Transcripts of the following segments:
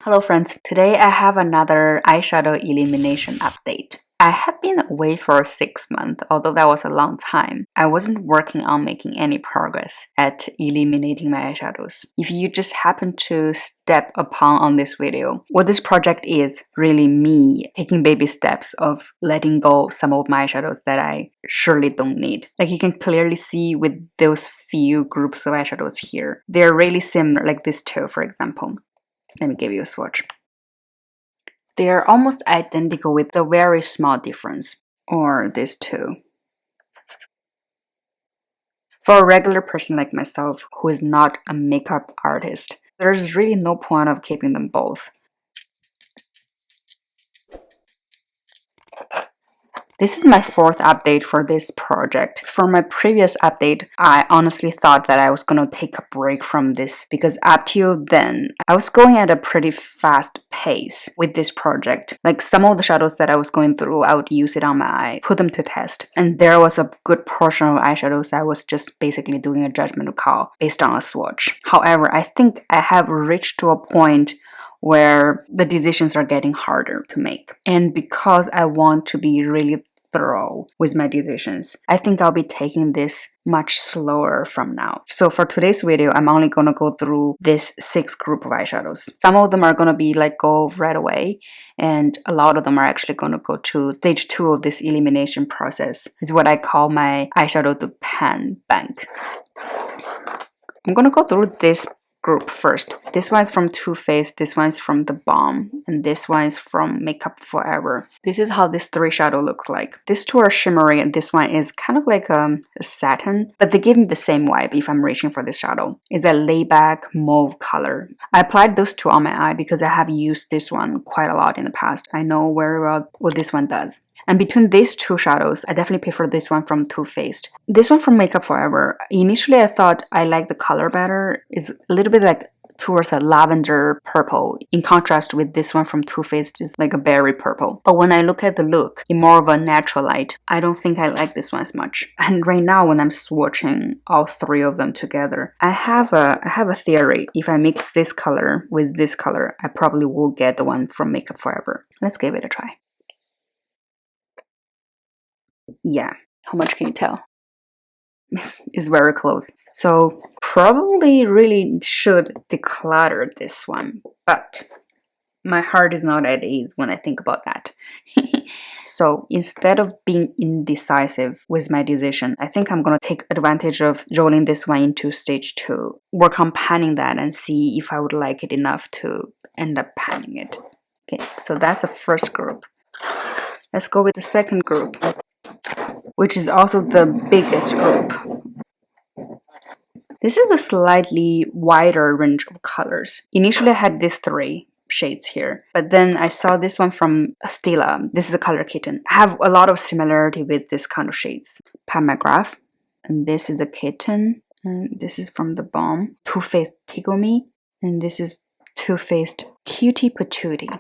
Hello friends, today I have another eyeshadow elimination update. I have been away for 6 months, although that was a long time. I wasn't working on making any progress at eliminating my eyeshadows. If you just happen to step upon on this video, what this project is really me taking baby steps of letting go some of my eyeshadows that I surely don't need. Like you can clearly see with those few groups of eyeshadows here. They're really similar, like this two for example. Let me give you a swatch. They are almost identical with a very small difference, or these two. For a regular person like myself who is not a makeup artist, there's really no point of keeping them both. This is my 4th update for this project. For my previous update, I honestly thought that I was gonna take a break from this because up till then, I was going at a pretty fast pace with this project. Like some of the shadows that I was going through, I would use it on my eye, put them to test. And there was a good portion of eyeshadows I was just basically doing a judgment call based on a swatch. However, I think I have reached to a point where the decisions are getting harder to make. And because I want to be really thorough with my decisions, I think I'll be taking this much slower from now. So for today's video, I'm only gonna go through this 6 group of eyeshadows. Some of them are gonna be let go right away, and a lot of them are actually gonna go to stage 2 of this elimination process. It's what I call my eyeshadow to pan bank. I'm gonna go through this group first. This one's from Too Faced, this one's from The Balm, and this one's from Makeup Forever. This is how this 3 shadow looks like. These 2 are shimmery and this one is kind of like a satin, but they give me the same vibe if I'm reaching for this shadow. It's a laid-back mauve color. I applied those 2 on my eye because I have used this one quite a lot in the past. I know very well what this one does. And between these 2 shadows, I definitely prefer this one from Too Faced. This one from Makeup Forever, initially I thought I liked the color better. It's a little bit like towards a lavender purple, in contrast with this one from Too Faced is like a berry purple. But when I look at the look in more of a natural light, I don't think I like this one as much. And right now when I'm swatching all 3 of them together, I have a theory. If I mix this color with this color, I probably will get the one from Makeup Forever. Let's give it a try. Yeah, how much can you tell? It's very close. So probably really should declutter this one, but my heart is not at ease when I think about that. So instead of being indecisive with my decision, I think I'm gonna take advantage of rolling this one into stage 2, work on panning that and see if I would like it enough to end up panning it. Okay, so that's the first group. Let's go with the second group, which is also the biggest group. This is a slightly wider range of colors. Initially I had these 3 shades here, but then I saw this one from Stila. This is a color kitten. I have a lot of similarity with this kind of shades. Paragraph, and this is a kitten, and this is from The Balm. Too Faced Tickle Me, and this is Too Faced Cutie Patootie.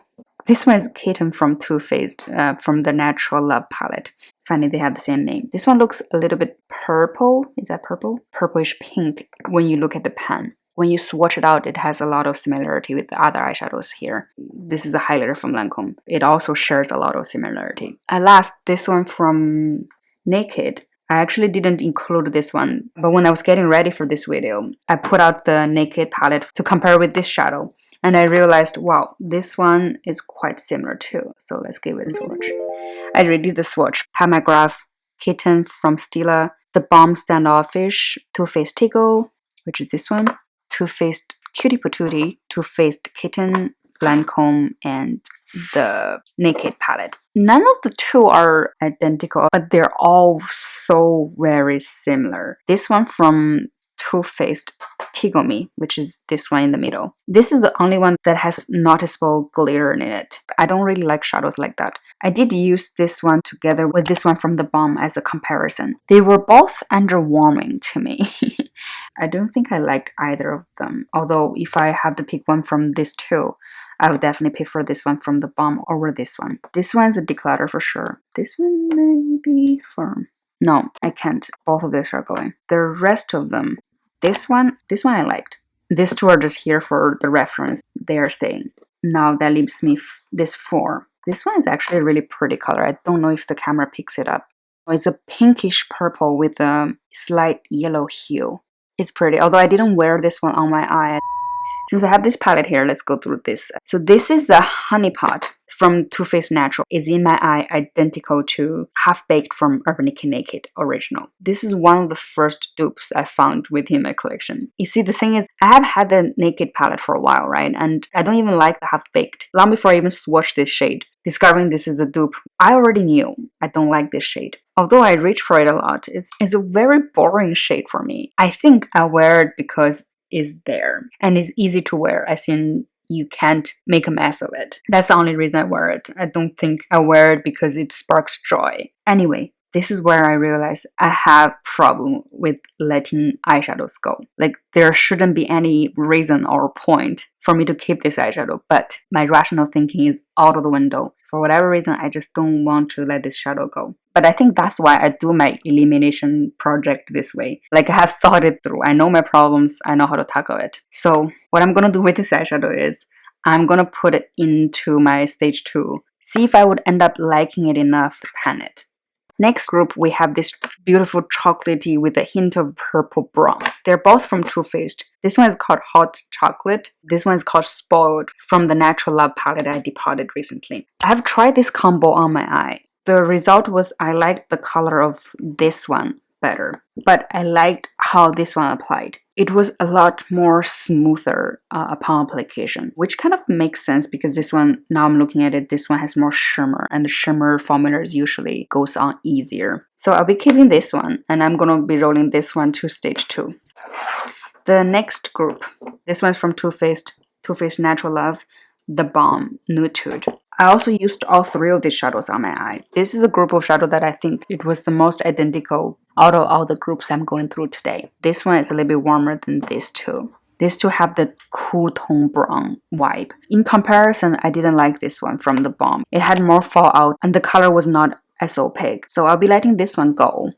This one is Kitten from Too Faced, from the Natural Love palette. Funny they have the same name. This one looks a little bit purple. Is that purple? Purplish pink when you look at the pan. When you swatch it out, it has a lot of similarity with the other eyeshadows here. This is a highlighter from Lancome. It also shares a lot of similarity. At last, this one from Naked. I actually didn't include this one, but when I was getting ready for this video, I put out the Naked palette to compare with this shadow. And I realized, wow, this one is quite similar too. So let's give it a swatch. I redid the swatch. Paragraph, Kitten from Stila, The Balm Standoffish, Too Faced Tickle, which is this one, Too Faced Cutie Patootie, Too Faced Kitten, Lancome, and the Naked palette. None of the 2 are identical, but they're all so very similar. This one from Too Faced Tickle Me, which is this one in the middle. This is the only one that has noticeable glitter in it. I don't really like shadows like that. I did use this one together with this one from The Balm as a comparison. They were both underwhelming to me. I don't think I liked either of them, although if I have to pick one from these 2, I would definitely prefer this one from The Balm over this one. This one's a declutter for sure. This one may be firm. No, I can't. Both of these are going. The rest of them, this one I liked. These 2 are just here for the reference. They are staying. now that leaves me this 4. This one is actually a really pretty color. I don't know if the camera picks it up. Oh, it's a pinkish purple with a slight yellow hue. It's pretty, although I didn't wear this one on my eye. Since I have this palette here, let's go through this. So this is a Honey Pot from Too Faced Natural. It's in my eye, identical to Half Baked from Urban Decay Naked original. This is one of the first dupes I found within my collection. You see, the thing is, I have had the Naked palette for a while, right? And I don't even like the Half Baked. Long before I even swatched this shade, discovering this is a dupe, I already knew I don't like this shade. Although I reach for it a lot, it's a very boring shade for me. I think I wear it because is there and is easy to wear, as in you can't make a mess of it. That's the only reason I wear it. I don't think I wear it because it sparks joy. Anyway, this is where I realize I have problem with letting eyeshadows go. Like, there shouldn't be any reason or point for me to keep this eyeshadow, but my rational thinking is out of the window. For whatever reason, I just don't want to let this shadow go. But I think that's why I do my elimination project this way. Like, I have thought it through. I know my problems. I know how to tackle it. So what I'm gonna do with this eyeshadow is I'm gonna put it into my stage 2. See if I would end up liking it enough to pan it. Next group, we have this beautiful chocolatey with a hint of purple brown. They're both from Too Faced. This one is called Hot Chocolate. This one is called Spoiled from the Natural Love palette I depotted recently. I have tried this combo on my eye. The result was I liked the color of this one better, but I liked how this one applied. It was a lot more smoother upon application, which kind of makes sense because this one, now I'm looking at it, this one has more shimmer, and the shimmer formulas usually goes on easier. So I'll be keeping this one, and I'm gonna be rolling this one to stage 2. The next group, this one's from Too Faced Natural Love, The Balm Nude. I also used all 3 of these shadows on my eye. This is a group of shadow that I think it was the most identical out of all the groups I'm going through today. This one is a little bit warmer than these two. These two have the cool tone brown vibe. In comparison, I didn't like this one from The Balm. It had more fallout and the color was not as opaque. So I'll be letting this one go.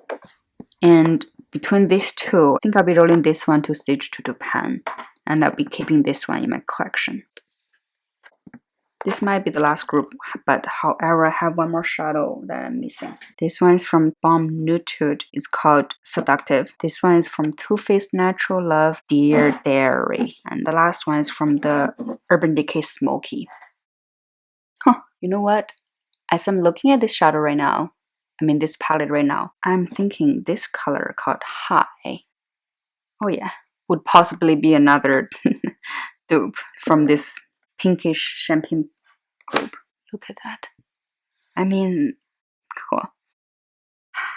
And between these two, I think I'll be rolling this one to stage 2 to pan. And I'll be keeping this one in my collection. This might be the last group, but however, I have one more shadow that I'm missing. This one is from Balm Nude. It's called Seductive. This one is from Too Faced Natural Love, Dear Diary. And the last one is from the Urban Decay Smoky. You know what? As I'm looking at this shadow right now, this palette right now, I'm thinking this color called High, oh yeah, would possibly be another dupe from this pinkish champagne group. Look at that. Cool.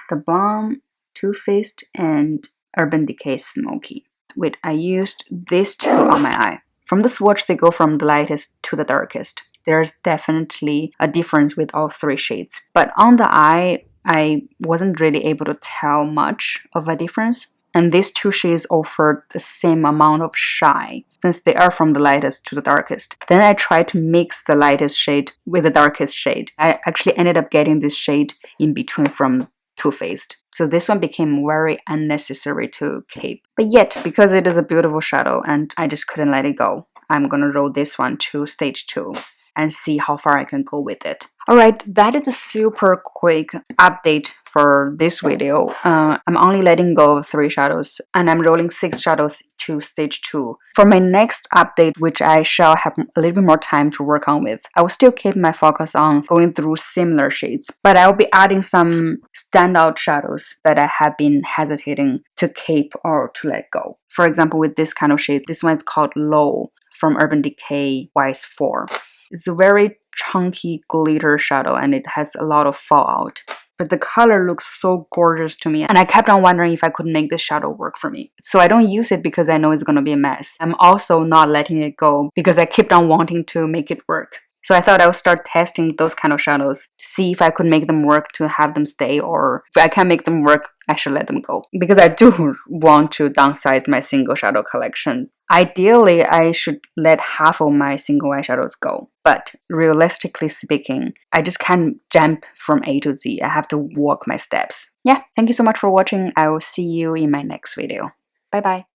The Balm, Too Faced, and Urban Decay Smoky. Wait, I used these two on my eye. From the swatch, they go from the lightest to the darkest. There's definitely a difference with all 3 shades. But on the eye, I wasn't really able to tell much of a difference. And these 2 shades offered the same amount of shine, since they are from the lightest to the darkest. Then I tried to mix the lightest shade with the darkest shade. I actually ended up getting this shade in between from Too Faced. So this one became very unnecessary to keep. But yet, because it is a beautiful shadow and I just couldn't let it go, I'm gonna roll this one to stage 2 and see how far I can go with it. Alright, that is a super quick update for this video. I'm only letting go of 3 shadows and I'm rolling 6 shadows to stage 2. For my next update, which I shall have a little bit more time to work on with, I will still keep my focus on going through similar shades, but I will be adding some standout shadows that I have been hesitating to keep or to let go. For example, with this kind of shades, this one is called Low from Urban Decay Wise 4. It's a very chunky glitter shadow and it has a lot of fallout. But the color looks so gorgeous to me and I kept on wondering if I could make this shadow work for me. So I don't use it because I know it's going to be a mess. I'm also not letting it go because I kept on wanting to make it work. So I thought I would start testing those kind of shadows to see if I could make them work to have them stay, or if I can't make them work, I should let them go. Because I do want to downsize my single shadow collection. Ideally, I should let half of my single eyeshadows go. But realistically speaking, I just can't jump from A to Z. I have to walk my steps. Yeah, thank you so much for watching. I will see you in my next video. Bye bye.